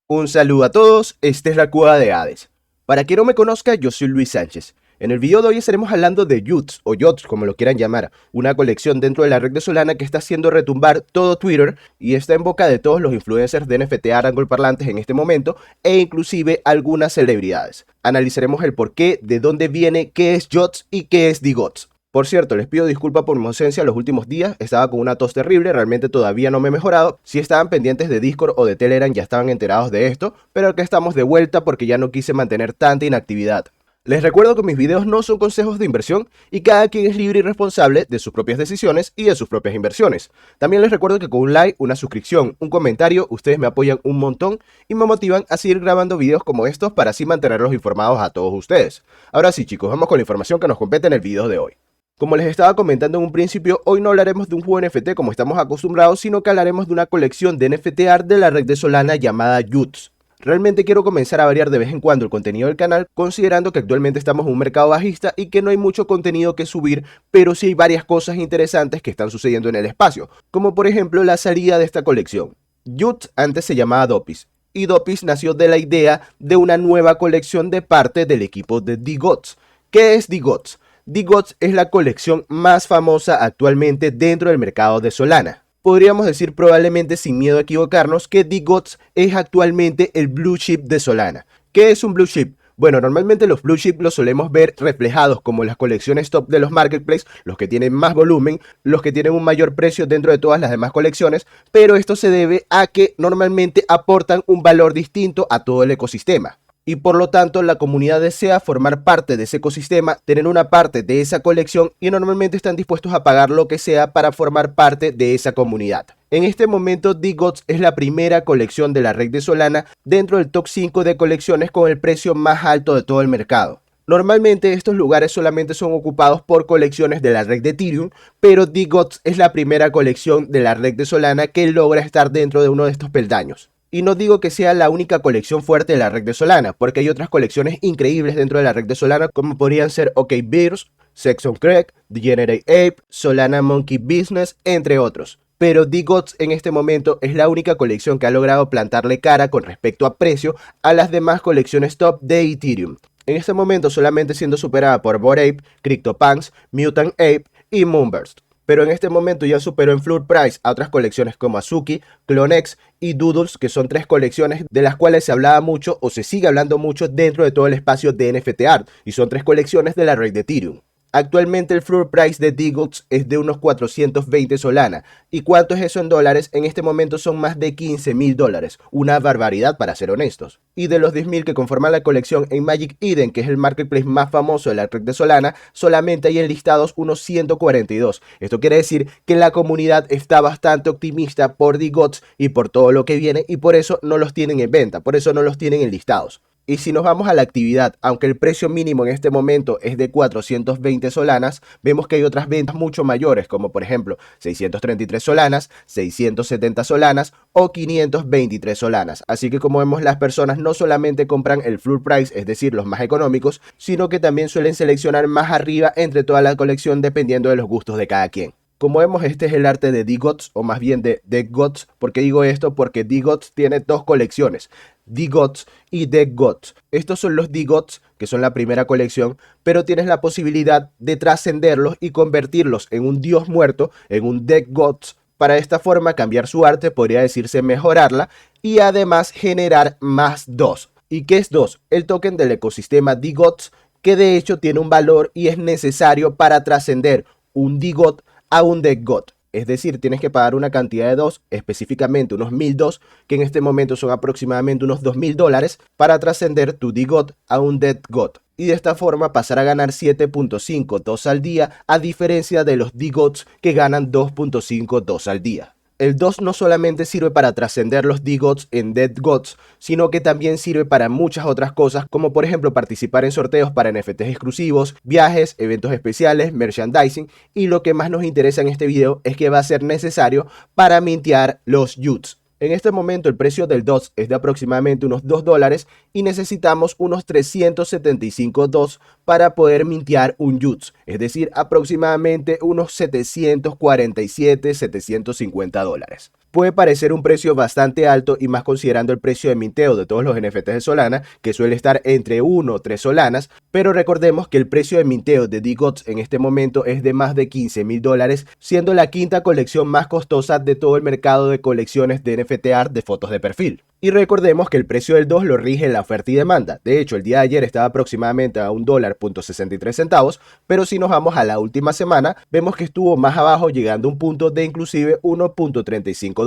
Un saludo a todos, esta es la Cueva de Hades. Para quien no me conozca, yo soy Luis Sánchez. En el video de hoy estaremos hablando de YOTS o YOTS, como lo quieran llamar, una colección dentro de la red de Solana que está haciendo retumbar todo Twitter y está en boca de todos los influencers de NFT angloparlantes en este momento e inclusive algunas celebridades. Analizaremos el porqué, de dónde viene, qué es YOTS y qué es DGOTS. Por cierto, les pido disculpas por mi ausencia los últimos días, estaba con una tos terrible, realmente todavía no me he mejorado. Si estaban pendientes de Discord o de Telegram ya estaban enterados de esto, pero acá estamos de vuelta porque ya no quise mantener tanta inactividad. Les recuerdo que mis videos no son consejos de inversión y cada quien es libre y responsable de sus propias decisiones y de sus propias inversiones. También les recuerdo que con un like, una suscripción, un comentario, ustedes me apoyan un montón y me motivan a seguir grabando videos como estos para así mantenerlos informados a todos ustedes. Ahora sí chicos, vamos con la información que nos compete en el video de hoy. Como les estaba comentando en un principio, hoy no hablaremos de un juego NFT como estamos acostumbrados, sino que hablaremos de una colección de NFT art de la red de Solana llamada YOTS. Realmente quiero comenzar a variar de vez en cuando el contenido del canal, considerando que actualmente estamos en un mercado bajista y que no hay mucho contenido que subir, pero sí hay varias cosas interesantes que están sucediendo en el espacio, como por ejemplo la salida de esta colección. YOTS antes se llamaba Dopis, y Dopis nació de la idea de una nueva colección de parte del equipo de DGOTS. ¿Qué es DGOTS? DGOTS es la colección más famosa actualmente dentro del mercado de Solana. Podríamos decir probablemente sin miedo a equivocarnos que DGOTS es actualmente el blue chip de Solana. ¿Qué es un blue chip? Bueno, normalmente los blue chip los solemos ver reflejados como las colecciones top de los marketplaces, los que tienen más volumen, los que tienen un mayor precio dentro de todas las demás colecciones, pero esto se debe a que normalmente aportan un valor distinto a todo el ecosistema. Y por lo tanto la comunidad desea formar parte de ese ecosistema, tener una parte de esa colección y normalmente están dispuestos a pagar lo que sea para formar parte de esa comunidad. En este momento DGOTS es la primera colección de la red de Solana dentro del top 5 de colecciones con el precio más alto de todo el mercado. Normalmente estos lugares solamente son ocupados por colecciones de la red de Ethereum, pero DGOTS es la primera colección de la red de Solana que logra estar dentro de uno de estos peldaños. Y no digo que sea la única colección fuerte de la red de Solana, porque hay otras colecciones increíbles dentro de la red de Solana, como podrían ser OKBears, Sex on Crack, Degenerate Ape, Solana Monkey Business, entre otros. Pero DGOTS en este momento es la única colección que ha logrado plantarle cara con respecto a precio a las demás colecciones top de Ethereum. En este momento solamente siendo superada por Bored Ape, CryptoPunks, Mutant Ape y Moonburst. Pero en este momento ya superó en floor price a otras colecciones como Azuki, CloneX y Doodles, que son tres colecciones de las cuales se hablaba mucho o se sigue hablando mucho dentro de todo el espacio de NFT art, y son tres colecciones de la red de Ethereum. Actualmente el floor price de DGOTS es de unos 420 Solana. ¿Y cuánto es eso en dólares? En este momento son más de $15.000. Una barbaridad para ser honestos. Y de los 10.000 que conforman la colección en Magic Eden, que es el marketplace más famoso de la red de Solana, solamente hay enlistados unos 142. Esto quiere decir que la comunidad está bastante optimista por DGOTS y por todo lo que viene, y por eso no los tienen en venta, por eso no los tienen enlistados. Y si nos vamos a la actividad, aunque el precio mínimo en este momento es de 420 solanas, vemos que hay otras ventas mucho mayores, como por ejemplo 633 solanas, 670 solanas o 523 solanas. Así que como vemos, las personas no solamente compran el floor price, es decir, los más económicos, sino que también suelen seleccionar más arriba entre toda la colección dependiendo de los gustos de cada quien. Como vemos, este es el arte de DGOTS, o más bien de DGOTS. ¿Por qué digo esto? Porque DGOTS tiene dos colecciones, DGOTS y DGOTS. Estos son los DGOTS, que son la primera colección, pero tienes la posibilidad de trascenderlos y convertirlos en un dios muerto, en un DGOTS. Para esta forma cambiar su arte, podría decirse mejorarla, y además generar más DOS. ¿Y qué es DOS? El token del ecosistema DGOTS, que de hecho tiene un valor y es necesario para trascender un DGOT a un DGOT. Es decir, tienes que pagar una cantidad de DOS, específicamente unos 1000 DOS, que en este momento son aproximadamente unos $2.000, para trascender tu DGOT a un DGOT. Y de esta forma pasar a ganar 7.5 DOS al día, a diferencia de los DGOTs que ganan 2.5 DOS al día. El DOS no solamente sirve para trascender los DGOTs en DGOTs, sino que también sirve para muchas otras cosas, como por ejemplo participar en sorteos para NFTs exclusivos, viajes, eventos especiales, merchandising, y lo que más nos interesa en este video es que va a ser necesario para mintear los YOTS. En este momento el precio del DOS es de aproximadamente unos $2 y necesitamos unos 375 DOS para poder mintear un YOTS, es decir, aproximadamente unos $747, $750. Puede parecer un precio bastante alto y más considerando el precio de minteo de todos los NFTs de Solana, que suele estar entre 1 o 3 Solanas, pero recordemos que el precio de minteo de DeGods en este momento es de más de $15,000, siendo la quinta colección más costosa de todo el mercado de colecciones de NFT art de fotos de perfil. Y recordemos que el precio del 2 lo rige la oferta y demanda. De hecho, el día de ayer estaba aproximadamente a $1.63, pero si nos vamos a la última semana, vemos que estuvo más abajo, llegando a un punto de inclusive $1.35.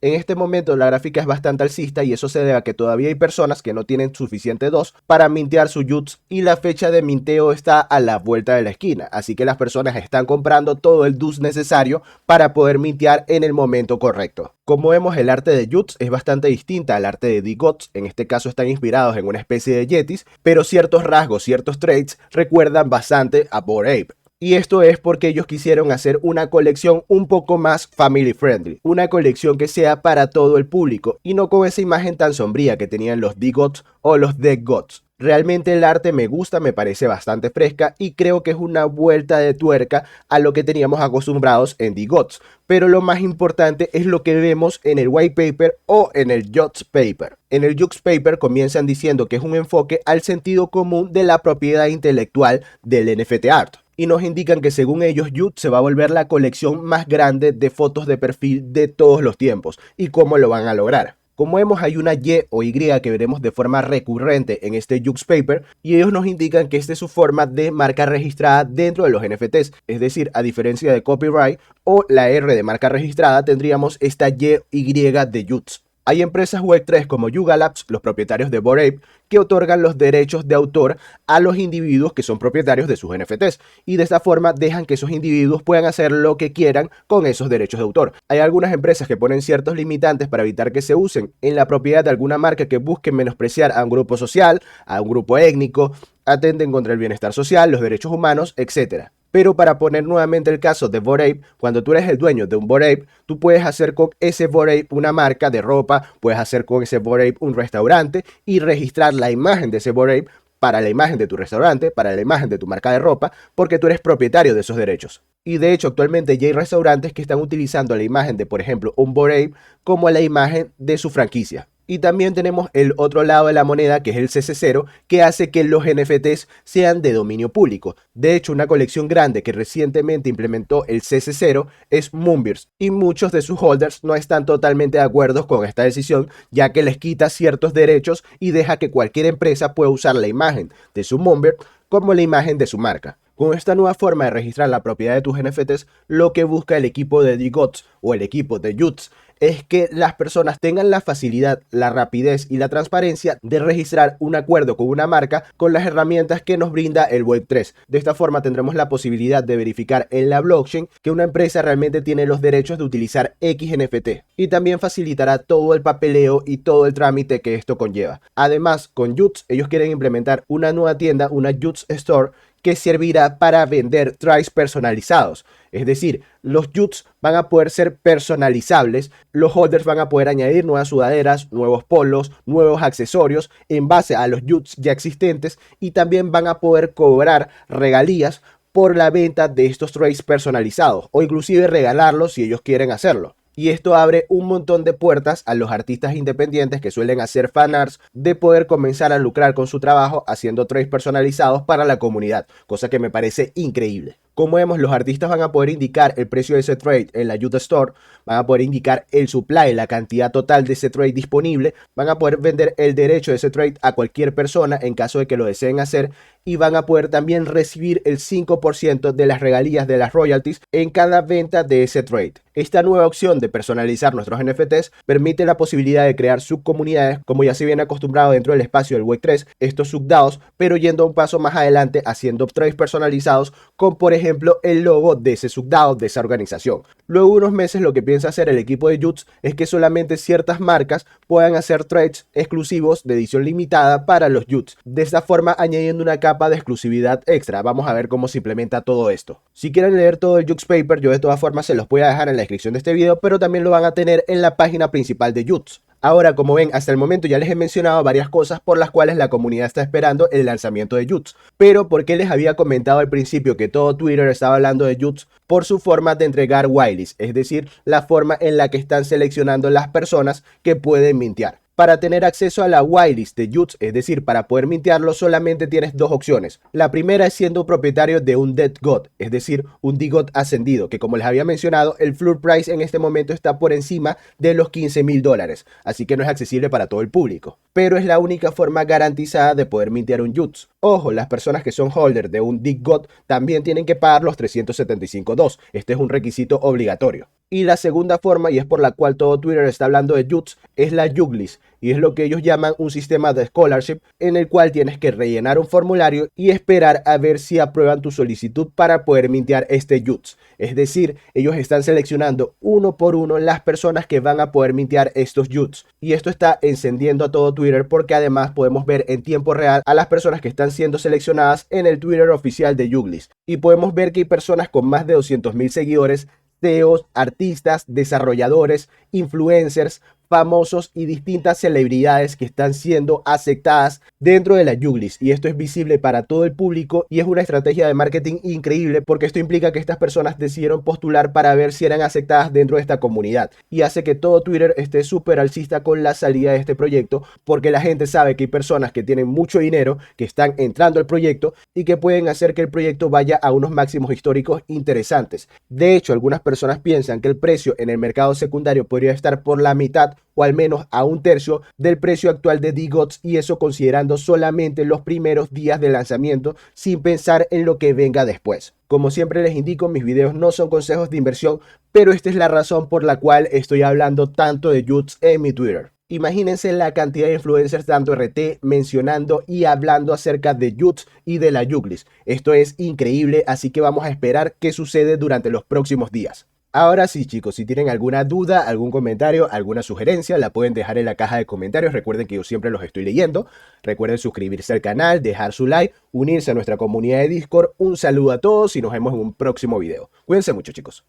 En este momento la gráfica es bastante alcista y eso se debe a que todavía hay personas que no tienen suficiente DOS para mintear su YUTS y la fecha de minteo está a la vuelta de la esquina. Así que las personas están comprando todo el DOS necesario para poder mintear en el momento correcto. Como vemos, el arte de YUTS es bastante distinta al arte de DeGods. En este caso están inspirados en una especie de yetis, pero ciertos rasgos, ciertos traits recuerdan bastante a Bored Ape. Y esto es porque ellos quisieron hacer una colección un poco más family friendly, una colección que sea para todo el público y no con esa imagen tan sombría que tenían los DeGods o los DeGods. Realmente el arte me gusta, me parece bastante fresca y creo que es una vuelta de tuerca a lo que teníamos acostumbrados en DeGods. Pero lo más importante es lo que vemos en el white paper o en el Yuts paper. En el Yuts paper comienzan diciendo que es un enfoque al sentido común de la propiedad intelectual del NFT art. Y nos indican que según ellos Yuts se va a volver la colección más grande de fotos de perfil de todos los tiempos. ¿Y cómo lo van a lograr? Como vemos, hay una Y o Y que veremos de forma recurrente en este Yuts paper y ellos nos indican que esta es su forma de marca registrada dentro de los NFTs. Es decir, a diferencia de copyright o la R de marca registrada, tendríamos esta Y de Yuts. Hay empresas Web3 como Yuga Labs, los propietarios de Bored Ape, que otorgan los derechos de autor a los individuos que son propietarios de sus NFTs y de esta forma dejan que esos individuos puedan hacer lo que quieran con esos derechos de autor. Hay algunas empresas que ponen ciertos limitantes para evitar que se usen en la propiedad de alguna marca que busquen menospreciar a un grupo social, a un grupo étnico, atenten contra el bienestar social, los derechos humanos, etc. Pero para poner nuevamente el caso de Bored Ape, cuando tú eres el dueño de un Bored Ape, tú puedes hacer con ese Bored Ape una marca de ropa, puedes hacer con ese Bored Ape un restaurante y registrar la imagen de ese Bored Ape para la imagen de tu restaurante, para la imagen de tu marca de ropa, porque tú eres propietario de esos derechos. Y de hecho, actualmente ya hay restaurantes que están utilizando la imagen de, por ejemplo, un Bored Ape como la imagen de su franquicia. Y también tenemos el otro lado de la moneda, que es el CC0, que hace que los NFTs sean de dominio público. De hecho, una colección grande que recientemente implementó el CC0 es Moonbirds, y muchos de sus holders no están totalmente de acuerdo con esta decisión, ya que les quita ciertos derechos y deja que cualquier empresa pueda usar la imagen de su Moonbird como la imagen de su marca. Con esta nueva forma de registrar la propiedad de tus NFTs, lo que busca el equipo de DeGods o el equipo de Yuts es que las personas tengan la facilidad, la rapidez y la transparencia de registrar un acuerdo con una marca con las herramientas que nos brinda el Web3. De esta forma tendremos la posibilidad de verificar en la blockchain que una empresa realmente tiene los derechos de utilizar X NFT y también facilitará todo el papeleo y todo el trámite que esto conlleva. Además, con Yuts ellos quieren implementar una nueva tienda, una Yuts Store, que servirá para vender tries personalizados. Es decir, los Yuts van a poder ser personalizables, los holders van a poder añadir nuevas sudaderas, nuevos polos, nuevos accesorios en base a los Yuts ya existentes y también van a poder cobrar regalías por la venta de estos trays personalizados o inclusive regalarlos si ellos quieren hacerlo. Y esto abre un montón de puertas a los artistas independientes que suelen hacer fanarts de poder comenzar a lucrar con su trabajo haciendo trays personalizados para la comunidad, cosa que me parece increíble. Como vemos, los artistas van a poder indicar el precio de ese trade en la Yut Store, van a poder indicar el supply, la cantidad total de ese trade disponible, van a poder vender el derecho de ese trade a cualquier persona en caso de que lo deseen hacer y van a poder también recibir el 5% de las regalías de las royalties en cada venta de ese trade. Esta nueva opción de personalizar nuestros NFTs permite la posibilidad de crear subcomunidades como ya se viene acostumbrado dentro del espacio del Web3, estos subDAOs, pero yendo un paso más adelante haciendo trades personalizados con, por ejemplo, el logo de ese subDAO, de esa organización. Luego de unos meses lo que piensa hacer el equipo de Yuts es que solamente ciertas marcas puedan hacer trades exclusivos de edición limitada para los Yuts, de esta forma añadiendo una capa de exclusividad extra. Vamos a ver cómo se implementa todo esto. Si quieren leer todo el Yuts paper, yo de todas formas se los voy a dejar en la descripción de este video, pero también lo van a tener en la página principal de Yuts. Ahora, como ven, hasta el momento ya les he mencionado varias cosas por las cuales la comunidad está esperando el lanzamiento de Yuts. Pero, ¿por qué les había comentado al principio que todo Twitter estaba hablando de Yuts? Por su forma de entregar whitelist, es decir, la forma en la que están seleccionando las personas que pueden mintear. Para tener acceso a la whitelist de Yuts, es decir, para poder mintearlo, solamente tienes dos opciones. La primera es siendo propietario de un Dead God, es decir, un DGOT ascendido, que como les había mencionado, el floor price en este momento está por encima de los $15,000, así que no es accesible para todo el público. Pero es la única forma garantizada de poder mintear un Yuts. Ojo, las personas que son holder de un DGOT también tienen que pagar los 375 este es un requisito obligatorio. Y la segunda forma, y es por la cual todo Twitter está hablando de Yuts, es la Yuglist, y es lo que ellos llaman un sistema de scholarship en el cual tienes que rellenar un formulario y esperar a ver si aprueban tu solicitud para poder mintear este Yuts. Es decir, ellos están seleccionando uno por uno las personas que van a poder mintear estos Yuts. Y esto está encendiendo a todo Twitter porque además podemos ver en tiempo real a las personas que están siendo seleccionadas en el Twitter oficial de Yuglist. Y podemos ver que hay personas con más de 200,000 seguidores, CEOs, artistas, desarrolladores, influencers, famosos y distintas celebridades que están siendo aceptadas dentro de la Yuglist, y esto es visible para todo el público y es una estrategia de marketing increíble porque esto implica que estas personas decidieron postular para ver si eran aceptadas dentro de esta comunidad y hace que todo Twitter esté súper alcista con la salida de este proyecto porque la gente sabe que hay personas que tienen mucho dinero que están entrando al proyecto y que pueden hacer que el proyecto vaya a unos máximos históricos interesantes. De hecho, algunas personas piensan que el precio en el mercado secundario podría estar por la mitad o al menos a un tercio del precio actual de DGOTS, y eso considerando solamente los primeros días de lanzamiento sin pensar en lo que venga después. Como siempre les indico, mis videos no son consejos de inversión, pero esta es la razón por la cual estoy hablando tanto de Yuts en mi Twitter. Imagínense la cantidad de influencers dando RT, mencionando y hablando acerca de Yuts y de la Yuglist. Esto es increíble, así que vamos a esperar qué sucede durante los próximos días. Ahora sí, chicos, si tienen alguna duda, algún comentario, alguna sugerencia, la pueden dejar en la caja de comentarios. Recuerden que yo siempre los estoy leyendo. Recuerden suscribirse al canal, dejar su like, unirse a nuestra comunidad de Discord. Un saludo a todos y nos vemos en un próximo video. Cuídense mucho, chicos.